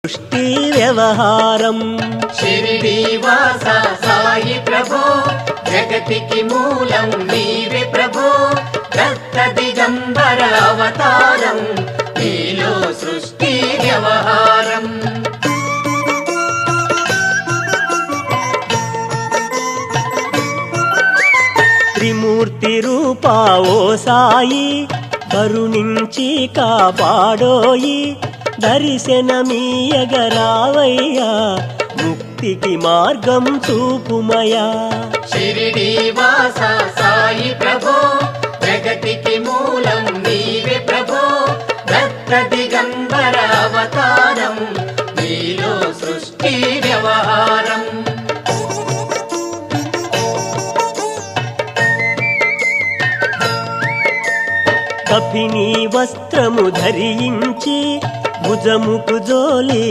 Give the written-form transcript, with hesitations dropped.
సృష్టి వ్యవహారం షిరిడి వాస సాయి ప్రభో జగతికి మూలం నీవే ప్రభో దత్త దిగంబర అవతారం నీలో సృష్టి వ్యవహారం త్రిమూర్తి రూపా ఓ సాయి కరుణించి కాపాడోయి దర్శనమీయగరావయ్యా ముక్తికి మార్గం చూపుమయా షిరిడి వాస సాయి ప్రభో జగతికి మూలం నీవే ప్రభో దత్త దిగంబర అవతారం నీలో సృష్టి వ్యవహారం కఫినీ వస్త్రము ధరించి భుజముకు జోలి